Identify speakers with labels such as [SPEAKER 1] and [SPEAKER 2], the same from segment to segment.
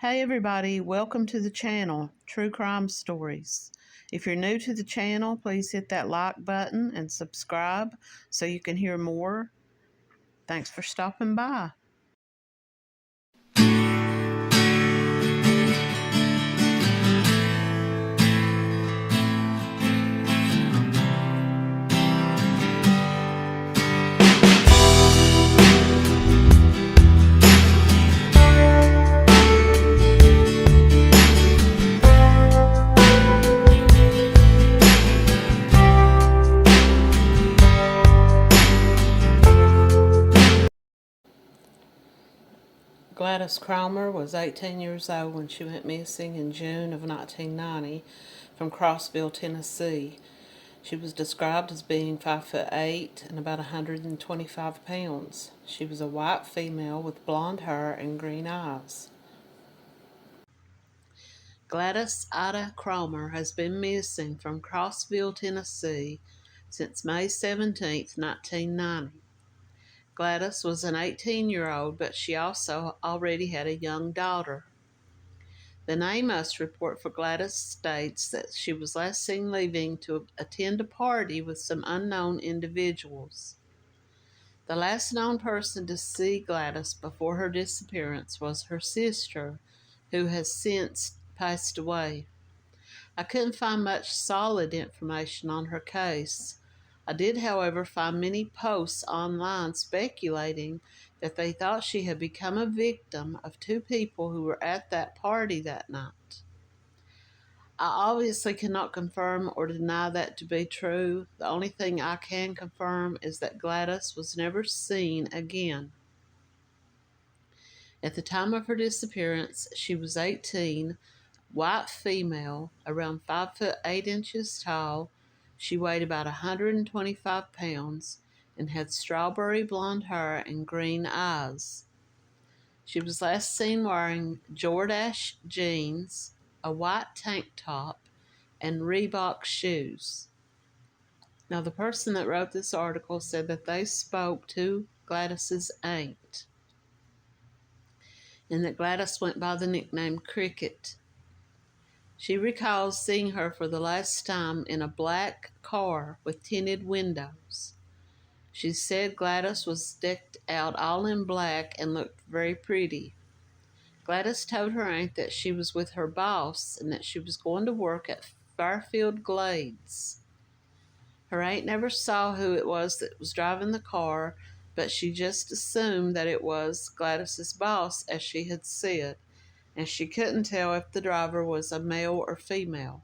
[SPEAKER 1] Hey everybody, welcome to the channel, True Crime Stories. If you're new to the channel, please hit that like button and subscribe so you can hear more. Thanks for stopping by. Gladys Cromer was 18 years old when she went missing in June of 1990 from Crossville, Tennessee. She was described as being 5'8" and about 125 pounds. She was a white female with blonde hair and green eyes. Gladys Ida Cromer has been missing from Crossville, Tennessee since May 17, 1990. Gladys was an 18-year-old, but she also already had a young daughter. The NamUs report for Gladys states that she was last seen leaving to attend a party with some unknown individuals. The last known person to see Gladys before her disappearance was her sister, who has since passed away. I couldn't find much solid information on her case. I did, however, find many posts online speculating that they thought she had become a victim of two people who were at that party that night. I obviously cannot confirm or deny that to be true. The only thing I can confirm is that Gladys was never seen again. At the time of her disappearance, she was 18, white female, around 5'8" tall. She weighed about 125 pounds and had strawberry blonde hair and green eyes. She was last seen wearing Jordache jeans, a white tank top, and Reebok shoes. Now, the person that wrote this article said that they spoke to Gladys's aunt, and that Gladys went by the nickname Cricket. She recalls seeing her for the last time in a black car with tinted windows. She said Gladys was decked out all in black and looked very pretty. Gladys told her aunt that she was with her boss and that she was going to work at Fairfield Glades. Her aunt never saw who it was that was driving the car, but she just assumed that it was Gladys's boss, as she had said, and she couldn't tell if the driver was a male or female.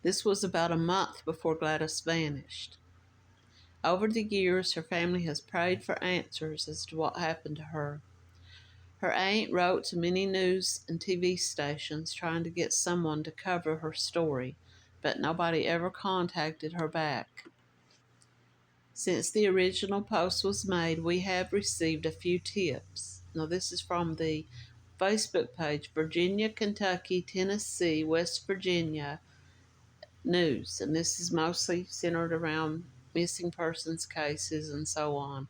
[SPEAKER 1] This was about a month before Gladys vanished. Over the years, her family has prayed for answers as to what happened to her. Her aunt wrote to many news and TV stations trying to get someone to cover her story, but nobody ever contacted her back. Since the original post was made, we have received a few tips. Now, this is from the Facebook page, Virginia, Kentucky, Tennessee, West Virginia News, and this is mostly centered around missing persons cases and so on.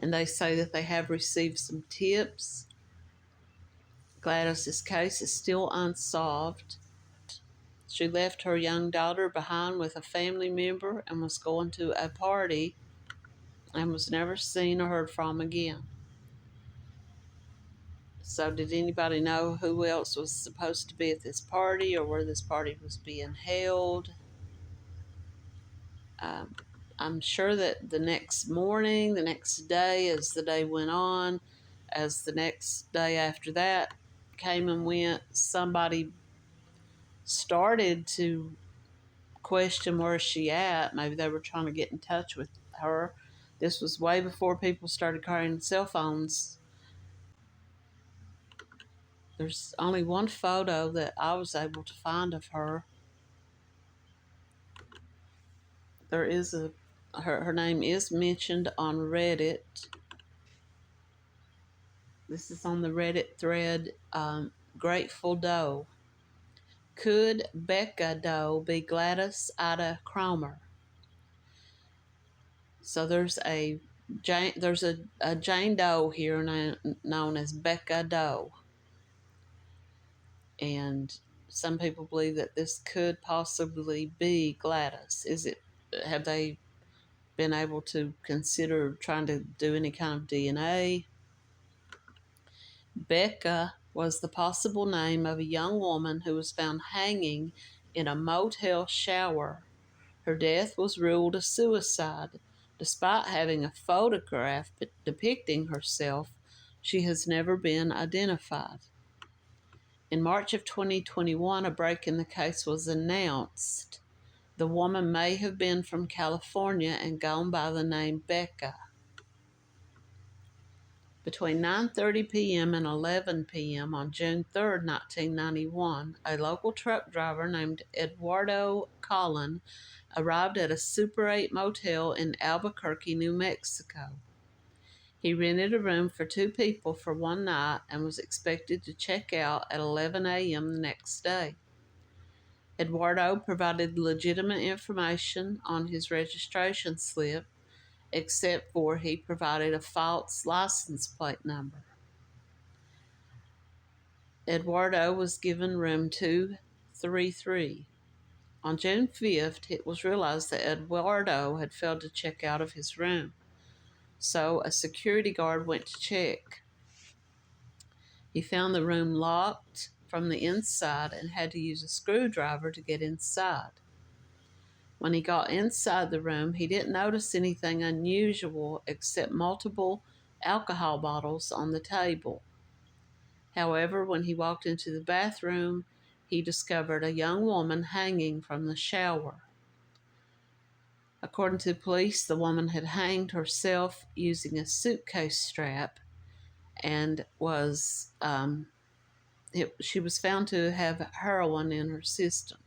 [SPEAKER 1] And they say that they have received some tips. Gladys's case is still unsolved. She left her young daughter behind with a family member and was going to a party and was never seen or heard from again. So did anybody know who else was supposed to be at this party or where this party was being held? I'm sure that the next morning, the next day, as the day went on, as the next day after that came and went, somebody started to question where she at. Maybe they were trying to get in touch with her. This was way before people started carrying cell phones. There's only one photo that I was able to find of her. There is her name is mentioned on Reddit. This is on the Reddit thread, Grateful Doe. Could Becca Doe be Gladys Ida Cromer? So there's a There's a Jane Doe here known as Becca Doe, and some people believe that this could possibly be Gladys. Have they been able to consider trying to do any kind of DNA? Becca was the possible name of a young woman who was found hanging in a motel shower. Her death was ruled a suicide. Despite having a photograph depicting herself, she has never been identified. In March of 2021, a break in the case was announced. The woman may have been from California and gone by the name Becca. Between 9:30 p.m. and 11 p.m. on June 3, 1991, a local truck driver named Eduardo Collin arrived at a Super 8 motel in Albuquerque, New Mexico. He rented a room for 2 people for one night and was expected to check out at 11 a.m. the next day. Eduardo provided legitimate information on his registration slip, except for he provided a false license plate number. Eduardo was given room 233. On June 5th, it was realized that Eduardo had failed to check out of his room, so a security guard went to check. He found the room locked from the inside and had to use a screwdriver to get inside. When he got inside the room, he didn't notice anything unusual except multiple alcohol bottles on the table. However, when he walked into the bathroom, he discovered a young woman hanging from the shower. According to police, the woman had hanged herself using a suitcase strap and she was found to have heroin in her system.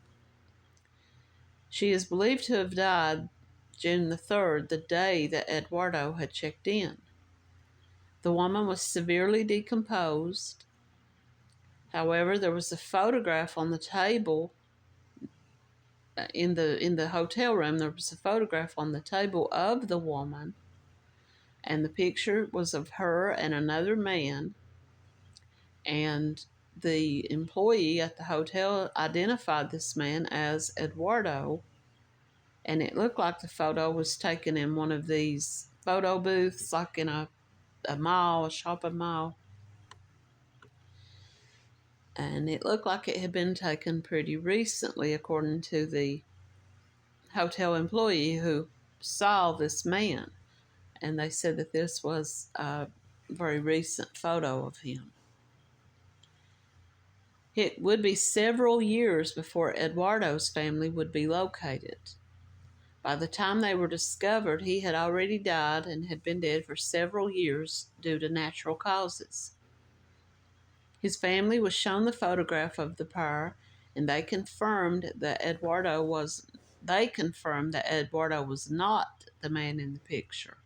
[SPEAKER 1] She is believed to have died June the 3rd, the day that Eduardo had checked in. The woman was severely decomposed. However, there was a photograph on the table in the hotel room. There was a photograph on the table of the woman, and the picture was of her and another man. And the employee at the hotel identified this man as Eduardo, and it looked like the photo was taken in one of these photo booths, like in a mall, a shopping mall. And it looked like it had been taken pretty recently, according to the hotel employee who saw this man. And they said that this was a very recent photo of him. It would be several years before Eduardo's family would be located. By the time they were discovered, he had already died and had been dead for several years due to natural causes. His family was shown the photograph of the pair, and they confirmed that Eduardo was not the man in the picture,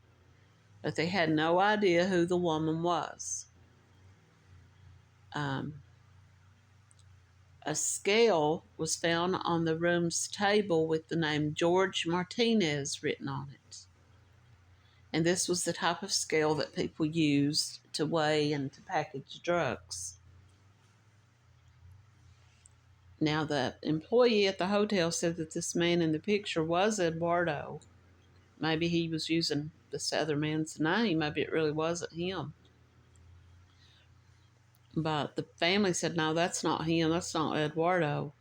[SPEAKER 1] but they had no idea who the woman was. A scale was found on the room's table with the name George Martinez written on it. And this was the type of scale that people used to weigh and to package drugs. Now, the employee at the hotel said that this man in the picture was Eduardo. Maybe he was using this other man's name. Maybe it really wasn't him. But the family said, no, that's not him. That's not Eduardo.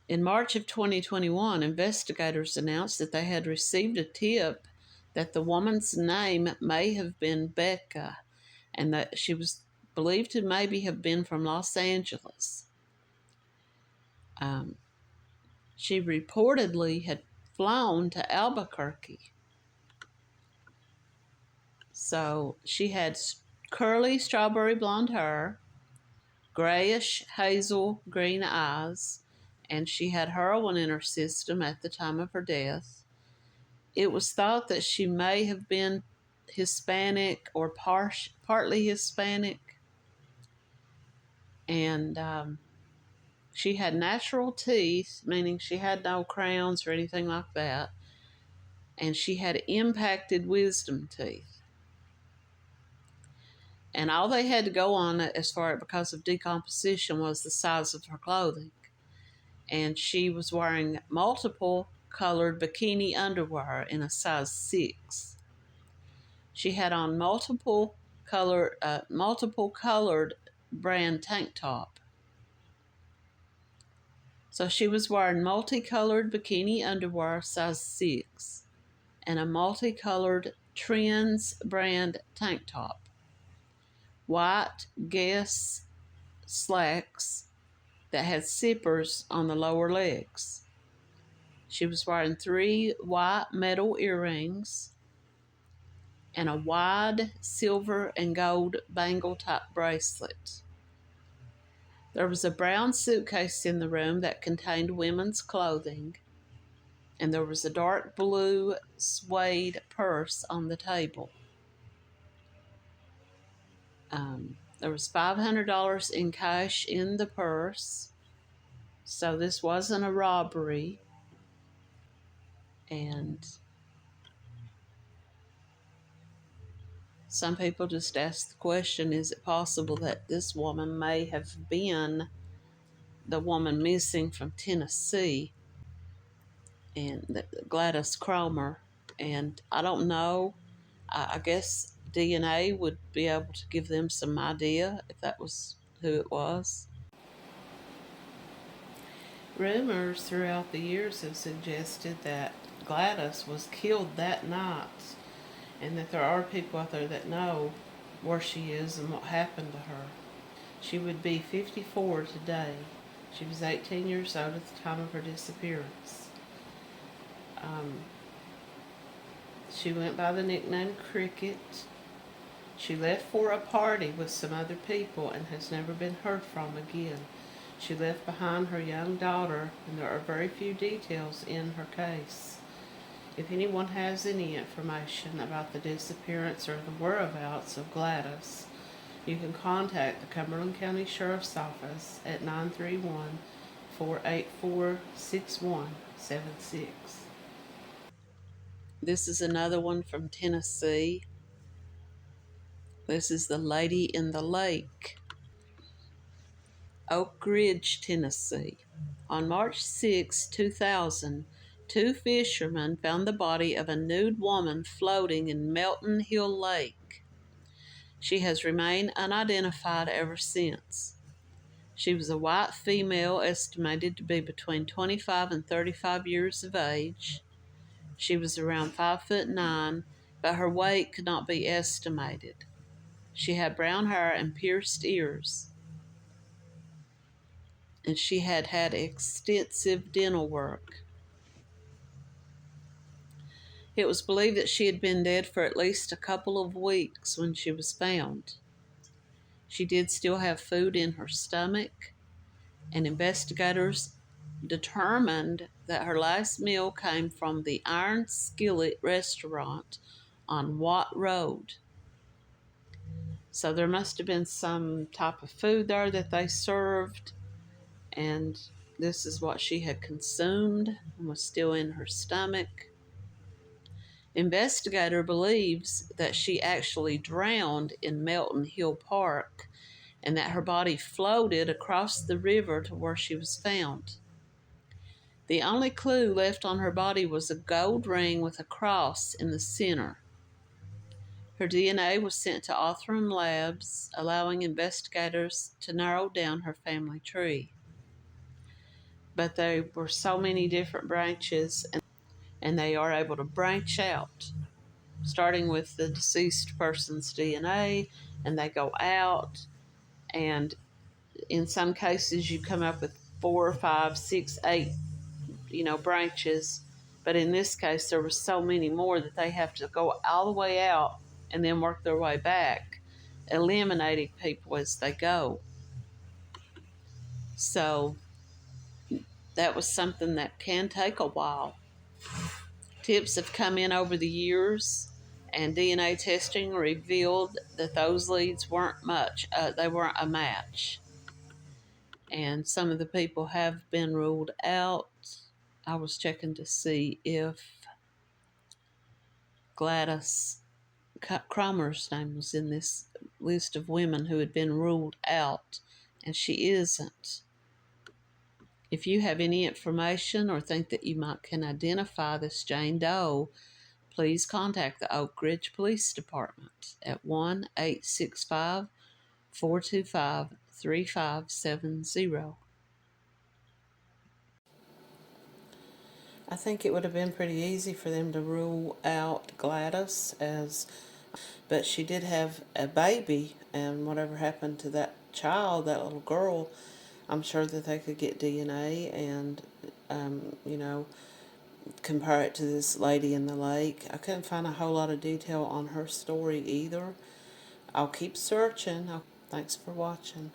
[SPEAKER 1] In March of 2021, investigators announced that they had received a tip that the woman's name may have been Becca, and that she was believed to maybe have been from Los Angeles. She reportedly had flown to Albuquerque. So she had curly strawberry blonde hair, grayish hazel green eyes, and she had heroin in her system at the time of her death. It was thought that she may have been Hispanic or partly Hispanic, and she had natural teeth, meaning she had no crowns or anything like that. and she had impacted wisdom teeth. And all they had to go on as far because of decomposition was the size of her clothing. And she was wearing multiple colored bikini underwear in a size 6. She had on multiple colored brand tank top. So she was wearing multicolored bikini underwear size 6 and a multicolored Trends brand tank top. White Guess slacks that had zippers on the lower legs. She was wearing 3 white metal earrings and a wide silver and gold bangle type bracelet. There was a brown suitcase in the room that contained women's clothing, and there was a dark blue suede purse on the table. There was $500 in cash in the purse, so this wasn't a robbery. And some people just ask the question, is it possible that this woman may have been the woman missing from Tennessee, and Gladys Cromer? And I don't know. I guess DNA would be able to give them some idea if that was who it was. Rumors throughout the years have suggested that Gladys was killed that night, and that there are people out there that know where she is and what happened to her. She would be 54 today. She was 18 years old at the time of her disappearance. She went by the nickname Cricket. She left for a party with some other people and has never been heard from again. She left behind her young daughter, and there are very few details in her case. If anyone has any information about the disappearance or the whereabouts of Gladys, you can contact the Cumberland County Sheriff's Office at 931-484-6176. This is another one from Tennessee. This is the Lady in the Lake, Oak Ridge, Tennessee. On March 6, 2000, 2 fishermen found the body of a nude woman floating in Melton Hill Lake. She has remained unidentified ever since. She was a white female estimated to be between 25 and 35 years of age. She was around 5'9", but her weight could not be estimated. She had brown hair and pierced ears, and she had had extensive dental work. It was believed that she had been dead for at least a couple of weeks when she was found. She did still have food in her stomach, and investigators determined that her last meal came from the Iron Skillet restaurant on Watt Road. So there must have been some type of food there that they served, and this is what she had consumed and was still in her stomach. Investigator believes that she actually drowned in Melton Hill Park and that her body floated across the river to where she was found. The only clue left on her body was a gold ring with a cross in the center. Her DNA was sent to Othram Labs, allowing investigators to narrow down her family tree. But there were so many different branches, and they are able to branch out, starting with the deceased person's DNA, and they go out, and in some cases you come up with 4, 5, 6, 8, branches. But in this case, there were so many more that they have to go all the way out and then work their way back, eliminating people as they go. So that was something that can take a while. Tips have come in over the years, and DNA testing revealed that those leads weren't they weren't a match. And some of the people have been ruled out. I was checking to see if Gladys Cromer's name was in this list of women who had been ruled out, and she isn't. If you have any information or think that you can identify this Jane Doe, please contact the Oak Ridge Police Department at 1-865-425-3570. I think it would have been pretty easy for them to rule out Gladys but she did have a baby, and whatever happened to that child, that little girl, I'm sure that they could get DNA and, compare it to this lady in the lake. I couldn't find a whole lot of detail on her story either. I'll keep searching. Thanks for watching.